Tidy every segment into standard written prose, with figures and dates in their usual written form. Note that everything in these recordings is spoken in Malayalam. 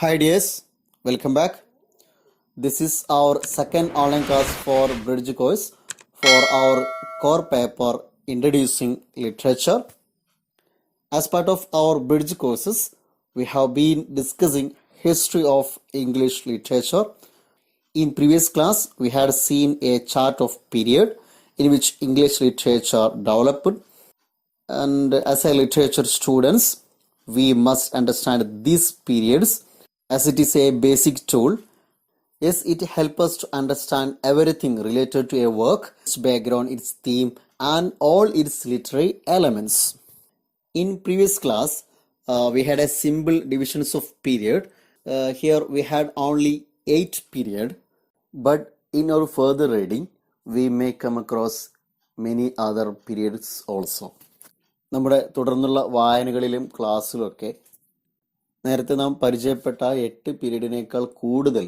Hi dears, welcome back. This is our second online class for Bridge course for our core paper Introducing Literature. As part of our Bridge courses, we have been discussing history of English literature. In previous class, we had seen a chart of period in which English literature developed, and as a literature students, we must understand these periods as it is a basic tool. Yes, it helps us to understand everything related to a work, its background, its theme, and all its literary elements. In previous class, we had a simple divisions of period. Here we had only 8 period, but in our further reading, we may come across many other periods also. നമ്മുടെ തുടർന്നുള്ള വായനകളിലും ക്ലാസ്സിലുമൊക്കെ നേരത്തെ നാം പരിചയപ്പെട്ട 8 പീരീഡിനേക്കാൾ കൂടുതൽ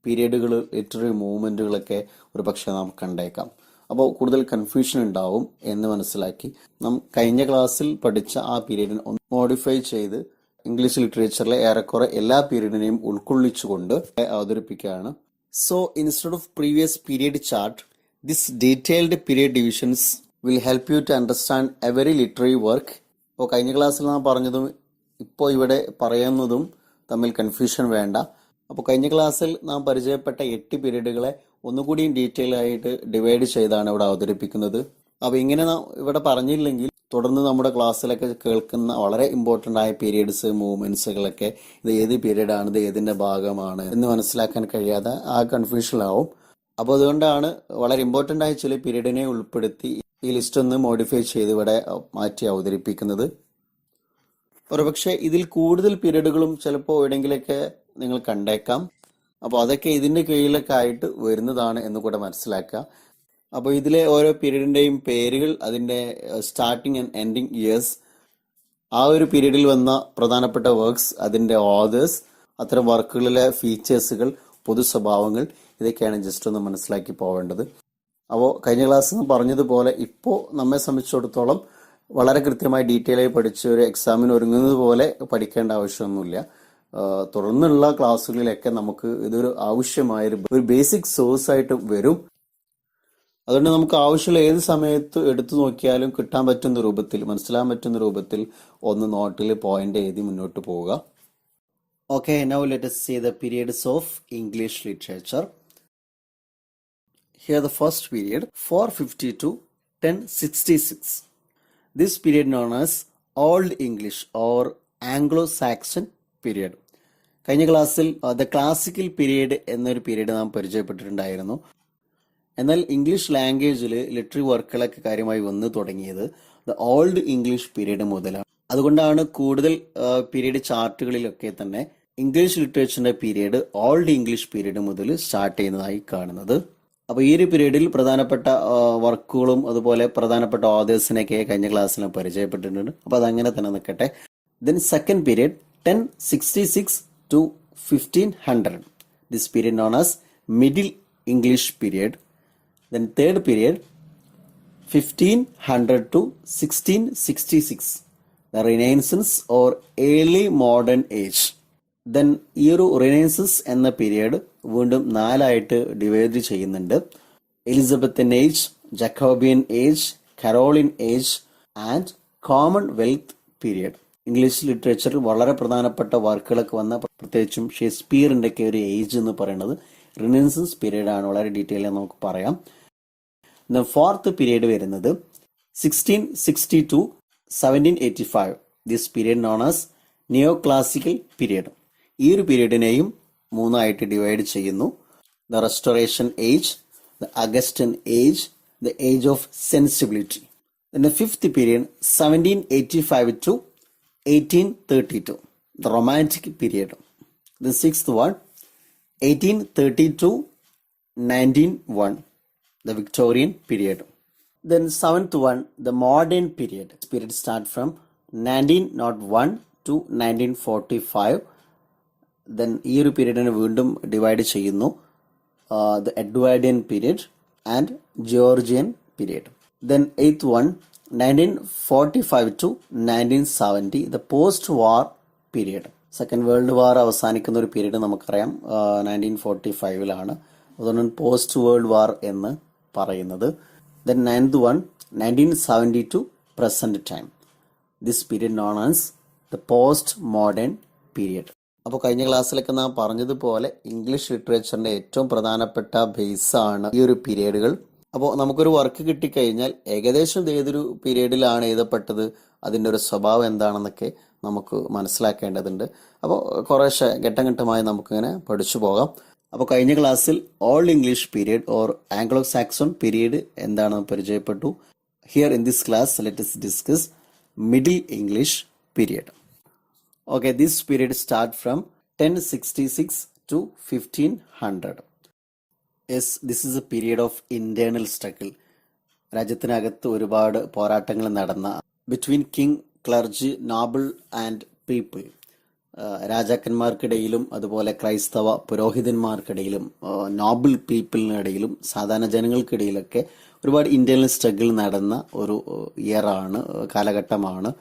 പീരീഡുകൾ ലിറ്റററി മൂവ്മെന്റുകളൊക്കെ ഒരു പക്ഷെ നാം കണ്ടേക്കാം. അപ്പോൾ കൂടുതൽ കൺഫ്യൂഷൻ ഉണ്ടാവും എന്ന് മനസ്സിലാക്കി നാം കഴിഞ്ഞ ക്ലാസ്സിൽ പഠിച്ച ആ പീരീഡിനെ ഒന്ന് മോഡിഫൈ ചെയ്ത് ഇംഗ്ലീഷ് ലിറ്ററേച്ചറിലെ ഏറെക്കുറെ എല്ലാ പീരീഡിനെയും ഉൾക്കൊള്ളിച്ചുകൊണ്ട് അവതരിപ്പിക്കുകയാണ്. So instead of previous period chart, this detailed period divisions will help you to understand every literary work. ഇപ്പോൾ കഴിഞ്ഞ ക്ലാസ്സിൽ നാം പറഞ്ഞതും ഇപ്പോൾ ഇവിടെ പറയുന്നതും തമ്മിൽ കൺഫ്യൂഷൻ വേണ്ട. അപ്പോൾ കഴിഞ്ഞ ക്ലാസ്സിൽ നാം പരിചയപ്പെട്ട 8 പീരീഡുകളെ ഒന്നുകൂടിയും ഡീറ്റെയിൽ ആയിട്ട് ഡിവൈഡ് ചെയ്താണ് ഇവിടെ അവതരിപ്പിക്കുന്നത്. അപ്പോൾ ഇങ്ങനെ നാം ഇവിടെ പറഞ്ഞില്ലെങ്കിൽ തുടർന്ന് നമ്മുടെ ക്ലാസ്സിലൊക്കെ കേൾക്കുന്ന വളരെ ഇമ്പോർട്ടൻ്റ് ആയ പീരീഡ്സ് മൂവ്മെന്റ്സുകളൊക്കെ ഇത് ഏത് പീരീഡാണ്, ഇത് ഏതിൻ്റെ ഭാഗമാണ് എന്ന് മനസ്സിലാക്കാൻ കഴിയാതെ ആ കൺഫ്യൂഷനിലാവും. അപ്പോൾ അതുകൊണ്ടാണ് വളരെ ഇമ്പോർട്ടൻ്റ് ആയ ചില പീരീഡിനെ ഉൾപ്പെടുത്തി ഈ ലിസ്റ്റ് ഒന്ന് മോഡിഫൈ ചെയ്ത് ഇവിടെ മാറ്റി അവതരിപ്പിക്കുന്നത്. ഒരുപക്ഷെ ഇതിൽ കൂടുതൽ പീരീഡുകളും ചിലപ്പോൾ എവിടെയെങ്കിലൊക്കെ നിങ്ങൾ കണ്ടേക്കാം. അപ്പോൾ അതൊക്കെ ഇതിൻ്റെ കീഴിലൊക്കെ ആയിട്ട് വരുന്നതാണ് എന്ന് കൂടെ മനസ്സിലാക്കുക. അപ്പോൾ ഇതിലെ ഓരോ പീരീഡിൻ്റെയും പേരുകൾ, അതിൻ്റെ സ്റ്റാർട്ടിങ് ആൻഡ് എൻഡിങ് ഇയേഴ്സ്, ആ ഒരു പീരീഡിൽ വന്ന പ്രധാനപ്പെട്ട വർക്ക്സ്, അതിൻ്റെ ഓതേഴ്സ്, അത്തരം വർക്കുകളിലെ ഫീച്ചേഴ്സുകൾ, പൊതു സ്വഭാവങ്ങൾ, ഇതൊക്കെയാണ് ജസ്റ്റ് ഒന്ന് മനസ്സിലാക്കി പോവേണ്ടത്. അപ്പോൾ കഴിഞ്ഞ ക്ലാസ്സിൽ പറഞ്ഞതുപോലെ ഇപ്പോൾ നമ്മെ സംബന്ധിച്ചിടത്തോളം വളരെ കൃത്യമായി ഡീറ്റെയിൽ ആയി പഠിച്ച് ഒരു എക്സാമിന് ഒരുങ്ങുന്നത് പോലെ പഠിക്കേണ്ട ആവശ്യമൊന്നുമില്ല. തുടർന്നുള്ള ക്ലാസ്സുകളിലൊക്കെ നമുക്ക് ഇതൊരു ആവശ്യമായൊരു ഒരു ബേസിക് സോഴ്സ് ആയിട്ട് വരും. അതുകൊണ്ട് നമുക്ക് ആവശ്യമുള്ള ഏത് സമയത്ത് എടുത്തു നോക്കിയാലും കിട്ടാൻ പറ്റുന്ന രൂപത്തിൽ, മനസ്സിലാൻ പറ്റുന്ന രൂപത്തിൽ ഒന്ന് നോട്ടിൽ പോയിന്റ് എഴുതി മുന്നോട്ട് പോവുക. Okay, now let us see the periods of English literature. Here the first period, 450 to 1066. This period known as Old English or Anglo-Saxon period. കഴിഞ്ഞ ക്ലാസ്സിൽ ദ ക്ലാസിക്കൽ പീരീഡ് എന്നൊരു പീരീഡ് നാം പരിചയപ്പെട്ടിട്ടുണ്ടായിരുന്നു. എന്നാൽ ഇംഗ്ലീഷ് ലാംഗ്വേജിൽ ലിറ്റററി വർക്കുകളൊക്കെ കാര്യമായി വന്നു തുടങ്ങിയത് ദ ഓൾഡ് ഇംഗ്ലീഷ് പീരീഡ് മുതലാണ്. അതുകൊണ്ടാണ് കൂടുതൽ പീരീഡ് ചാർട്ടുകളിലൊക്കെ തന്നെ ഇംഗ്ലീഷ് ലിറ്ററേച്ചറിന്റെ പീരീഡ് ഓൾഡ് ഇംഗ്ലീഷ് പീരീഡ് മുതൽ സ്റ്റാർട്ട് ചെയ്യുന്നതായി കാണുന്നത്. അപ്പോൾ ഈ ഒരു പീരീഡിൽ പ്രധാനപ്പെട്ട വർക്കുകളും അതുപോലെ പ്രധാനപ്പെട്ട ഓതേഴ്സിനെയൊക്കെ കഴിഞ്ഞ ക്ലാസ്സിൽ പരിചയപ്പെട്ടിട്ടുണ്ട്. അപ്പോൾ അതങ്ങനെ തന്നെ നിൽക്കട്ടെ. Then second period 1066 to 1500. This period known as Middle English period. Then third period 1500 to 1666. The Renaissance or early modern age. Then ഈ ഒരു റിനൈസൻസ് എന്ന പീരിയഡ് വീണ്ടും 4 ആയിട്ട് ഡിവൈഡ് ചെയ്യുന്നുണ്ട്. Elizabethan age, Jacobean age, Caroline age and commonwealth period. English ലിറ്ററേച്ചറിൽ വളരെ പ്രധാനപ്പെട്ട വർക്കുകളൊക്കെ വന്ന, പ്രത്യേകിച്ചും ഷേക്സ്പിയറിന്റെ ഒക്കെ ഒരു ഏജ് എന്ന് പറയുന്നത് റിനൈസൻസ് പീരീഡ് ആണ്. വളരെ ഡീറ്റെയിൽ നമുക്ക് പറയാം. ഫോർത്ത് പീരീഡ് വരുന്നത് 1660 to 1785. This period known as neo classical period. ഈ ഒരു പീരീഡിനെയും 3 ആയിട്ട് ഡിവൈഡ് ചെയ്യുന്നു. The restoration age, the Augustan age, the age of sensibility. The fifth period 1785 to 1832, the romantic period. The sixth one 1830 to 1901, the Victorian period. Then seventh one, the modern period. This period start from 1901 to 1945. Then ഈ ഒരു പീരീഡിനെ വീണ്ടും ഡിവൈഡ് ചെയ്യുന്നു. The Edwardian period and Georgian period. Then eighth one 1945 to 1970, the post-war period. Second world war അവസാനിക്കുന്ന ഒരു പീരീഡ് നമുക്കറിയാം 1945-ലാണ്. അതുകൊണ്ടാണ് പോസ്റ്റ് വേൾഡ് വാർ എന്ന് പറയുന്നത്. Then 9th one 1970 to present time. This period known as the post modern period. അപ്പോൾ കഴിഞ്ഞ ക്ലാസ്സിലൊക്കെ നാം പറഞ്ഞതുപോലെ ഇംഗ്ലീഷ് ലിറ്ററേച്ചറിന്റെ ഏറ്റവും പ്രധാനപ്പെട്ട ബേസാണ് ഈ ഒരു പീരീഡുകൾ. അപ്പോൾ നമുക്കൊരു വർക്ക് കിട്ടിക്കഴിഞ്ഞാൽ ഏകദേശം ഏതൊരു പീരീഡിലാണ് എഴുതപ്പെട്ടത്, അതിൻ്റെ ഒരു സ്വഭാവം എന്താണെന്നൊക്കെ നമുക്ക് മനസ്സിലാക്കേണ്ടതുണ്ട്. അപ്പോൾ കുറേശ്ശെ ഘട്ടം ഘട്ടമായി നമുക്കിങ്ങനെ പഠിച്ചു പോകാം. അപ്പോൾ കഴിഞ്ഞ ക്ലാസ്സിൽ old English period or Anglo Saxon period എന്താണെന്ന് പരിചയപ്പെട്ടു. Here in this class let us discuss middle English period. Okay, this period start from 1066 to 1500. Yes, this is a period of internal struggle. രാജ്യത്തിനകത്ത് ഒരുപാട് പോരാട്ടങ്ങൾ നടന്ന between king, clergy, noble and people. രാജാക്കന്മാർക്കിടയിലും അതുപോലെ ക്രൈസ്തവ പുരോഹിതന്മാർക്കിടയിലും നോബിൾ പീപ്പിളിനിടയിലും സാധാരണ ജനങ്ങൾക്കിടയിലൊക്കെ ഒരുപാട് ഇന്റേണൽ സ്ട്രഗിൾ നടന്ന ഒരു ഇയറാണ്, കാലഘട്ടമാണ്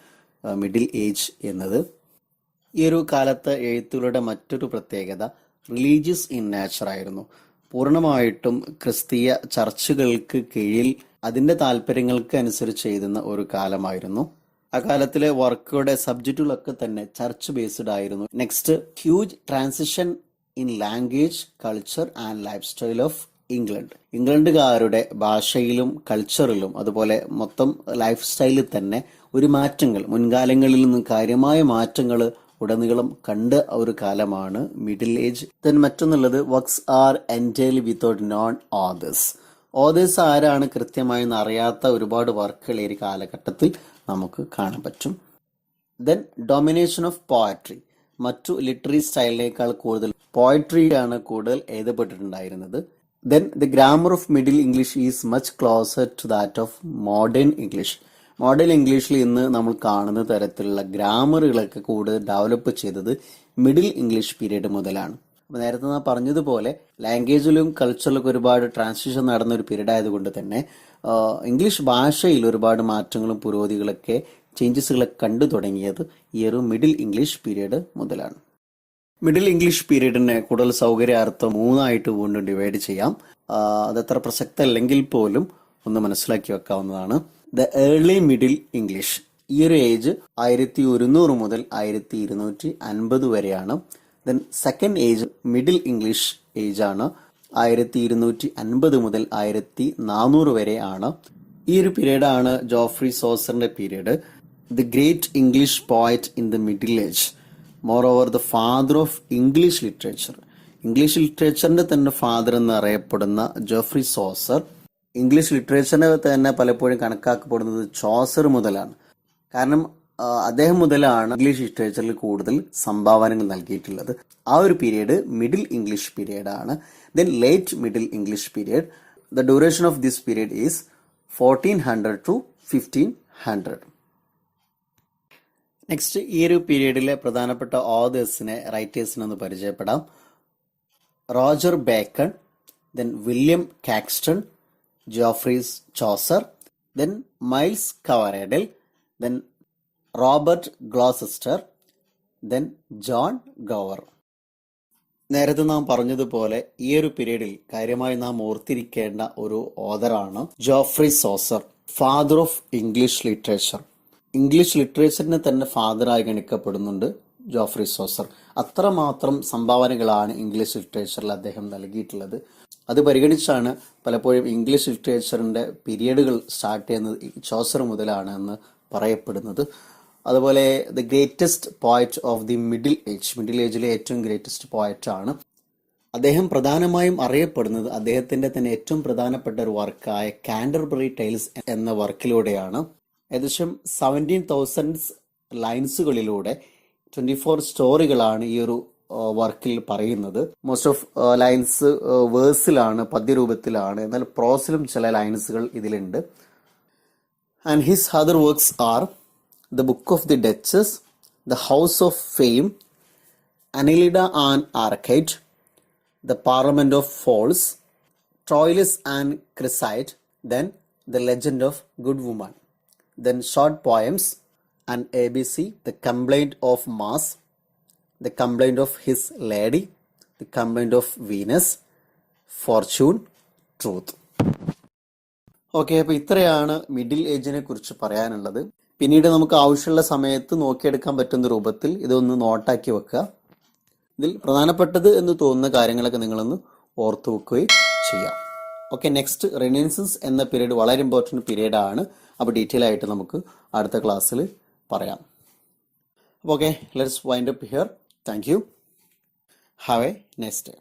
മിഡിൽ ഏജ് എന്നത്. ഈ ഒരു കാലത്ത് എഴുത്തുകളുടെ മറ്റൊരു പ്രത്യേകത റിലീജിയസ് ഇൻ നേച്ചർ ആയിരുന്നു. പൂർണ്ണമായിട്ടും ക്രിസ്തീയ ചർച്ചുകൾക്ക് കീഴിൽ അതിന്റെ താല്പര്യങ്ങൾക്ക് അനുസരിച്ച് എഴുതുന്ന ഒരു കാലമായിരുന്നു. ആ കാലത്തിലെ വർക്കുകളുടെ സബ്ജക്റ്റുകളൊക്കെ തന്നെ ചർച്ച് ബേസ്ഡ് ആയിരുന്നു. Next, huge transition in language, culture and life style of England. ഇംഗ്ലണ്ടുകാരുടെ ഭാഷയിലും കൾച്ചറിലും അതുപോലെ മൊത്തം ലൈഫ് സ്റ്റൈലിൽ തന്നെ ഒരു മാറ്റങ്ങൾ, മുൻകാലങ്ങളിൽ നിന്നും കാര്യമായ മാറ്റങ്ങൾ ഉടനീളം കണ്ട ഒരു കാലമാണ് മിഡിൽ ഏജ്. ദെൻ മറ്റൊന്നുള്ളത് works are entirely without known authors. Authors ആരാണ് കൃത്യമായി അറിയാത്ത ഒരുപാട് വർക്കുകൾ ഈ കാലഘട്ടത്തിൽ നമുക്ക് കാണാൻ പറ്റും. Then domination of poetry. മറ്റു ലിറ്റററി സ്റ്റൈലിനേക്കാൾ കൂടുതൽ പോയട്രിയാണ് കൂടുതൽ എഴുതപ്പെട്ടിട്ടുണ്ടായിരുന്നത്. Then the grammar of middle English is much closer to that of modern English. Modern ഇംഗ്ലീഷിൽ ഇന്ന് നമ്മൾ കാണുന്ന തരത്തിലുള്ള ഗ്രാമറുകളൊക്കെ കൂടുതൽ ഡെവലപ്പ് ചെയ്തത് മിഡിൽ ഇംഗ്ലീഷ് പീരീഡ് മുതലാണ്. അപ്പോൾ നേരത്തെ നാം പറഞ്ഞതുപോലെ ലാംഗ്വേജിലും കൾച്ചറിലൊക്കെ ഒരുപാട് ട്രാൻസിഷൻ നടന്ന ഒരു പീരീഡ് ആയതുകൊണ്ട് തന്നെ ഇംഗ്ലീഷ് ഭാഷയിൽ ഒരുപാട് മാറ്റങ്ങളും പുരോഗതികളൊക്കെ ചേഞ്ചസുകളൊക്കെ കണ്ടു തുടങ്ങിയത് ഈ ഒരു മിഡിൽ ഇംഗ്ലീഷ് പീരീഡ് മുതലാണ്. മിഡിൽ ഇംഗ്ലീഷ് പീരീഡിനെ കൂടുതൽ സൗകര്യാർത്ഥം 3ആയിട്ട് വീണ്ടും ഡിവൈഡ് ചെയ്യാം. അതത്ര പ്രസക്തമല്ലെങ്കിൽ പോലും ഒന്ന് മനസ്സിലാക്കി വെക്കാവുന്നതാണ്. The early middle English. ഈ ഒരു ഏജ് 1100 മുതൽ 1250 വരെയാണ്. Then second age middle English age ആണ്. 1250 മുതൽ 1400 വരെ ആണ്. ഈ ഒരു പീരീഡ് ആണ് ജോഫ്രി സോസറിന്റെ period. The great English poet in the middle age, moreover the father of English literature. English ലിറ്ററേച്ചറിന്റെ തന്നെ ഫാദർ എന്ന് അറിയപ്പെടുന്ന ജോഫ്രി സോസർ ഇംഗ്ലീഷ് ലിറ്ററേച്ചറിനെ തന്നെ പലപ്പോഴും കണക്കാക്കപ്പെടുന്നത് ചോസർ മുതലാണ്. കാരണം അദ്ദേഹം മുതലാണ് ഇംഗ്ലീഷ് ലിറ്ററേച്ചറിൽ കൂടുതൽ സംഭാവനകൾ നൽകിയിട്ടുള്ളത്. ആ ഒരു പീരീഡ് മിഡിൽ ഇംഗ്ലീഷ് പീരീഡ് ആണ്. Then late middle English period. The duration of this period is 1400 to 1500. Next, ഈ ഒരു പീരീഡിലെ പ്രധാനപ്പെട്ട ഓതേഴ്സിനെ, റൈറ്റേഴ്സിനെ ഒന്ന് പരിചയപ്പെടാം. Roger Bacon, then William Caxton, Geoffreys Chaucer, then Miles Coverdale, then Robert Gloucester, then John Gower. നേരത്തെ നാം പറഞ്ഞതുപോലെ ഈ ഒരു പീരീഡിൽ കാര്യമായി നാം ഓർത്തിരിക്കേണ്ട ഒരു ഓതറാണ് Geoffrey Chaucer, father of English literature. English ലിറ്ററേച്ചറിനെ തന്നെ ഫാദറായി ഗണിക്കപ്പെടുന്നുണ്ട് ജോഫ്രി സോസർ. അത്രമാത്രം സംഭാവനകളാണ് ഇംഗ്ലീഷ് ലിറ്ററേച്ചറിൽ അദ്ദേഹം നൽകിയിട്ടുള്ളത്. അത് പരിഗണിച്ചാണ് പലപ്പോഴും ഇംഗ്ലീഷ് ലിറ്ററേച്ചറിന്റെ പീരിയഡുകൾ സ്റ്റാർട്ട് ചെയ്യുന്നത് ചോസർ മുതലാണ് എന്ന് പറയപ്പെടുന്നത്. അതുപോലെ the greatest poet of the middle age, middle ഏജിലെ ഏറ്റവും ഗ്രേറ്റസ്റ്റ് പോയറ്റ് ആണ് അദ്ദേഹം. പ്രധാനമായും അറിയപ്പെടുന്നത് അദ്ദേഹത്തിന്റെ തന്നെ ഏറ്റവും പ്രധാനപ്പെട്ട ഒരു വർക്കായ കാൻറ്റർബറി ടൈൽസ് എന്ന വർക്കിലൂടെയാണ്. ഏകദേശം 17,000 ലൈൻസുകളിലൂടെ 24 സ്റ്റോറികളാണ് ഈ ഒരു വർക്കിൽ പറയുന്നത്. മോസ്റ്റ് ഓഫ് ലൈൻസ് വേഴ്സിലാണ്, പദ്യരൂപത്തിലാണ്. എന്നാൽ പ്രോസിലും ചില ലൈൻസുകൾ ഇതിലുണ്ട്. And his other works are the book of the duchess, the house of fame, Anelida and Arcite, the parliament of fowls, Troilus and Criseyde, then the legend of good woman, then short poems, and ABC, the complaint of Mars, the complaint of his lady, the complaint of Venus, fortune, truth. Okay, അപ്പോൾ ഇത്രയാണ് മിഡിൽ ഏജിനെ കുറിച്ച് പറയാനുള്ളത്. പിന്നീട് നമുക്ക് ആവശ്യമുള്ള സമയത്ത് നോക്കിയെടുക്കാൻ പറ്റുന്ന രൂപത്തിൽ ഇതൊന്ന് നോട്ടാക്കി വെക്കുക. ഇതിൽ പ്രധാനപ്പെട്ടത് എന്ന് തോന്നുന്ന കാര്യങ്ങളൊക്കെ നിങ്ങളൊന്ന് ഓർത്തു വെക്കുകയും ചെയ്യാം. ഓക്കെ, നെക്സ്റ്റ് റെനൈസൻസ് എന്ന പീരീഡ് വളരെ ഇമ്പോർട്ടൻറ്റ് പീരീഡ് ആണ്. അപ്പോൾ ഡീറ്റെയിൽ ആയിട്ട് നമുക്ക് അടുത്ത ക്ലാസ്സിൽ പറയാം. അപ്പോൾ okay, let's wind up here. Thank you. Have A nice day.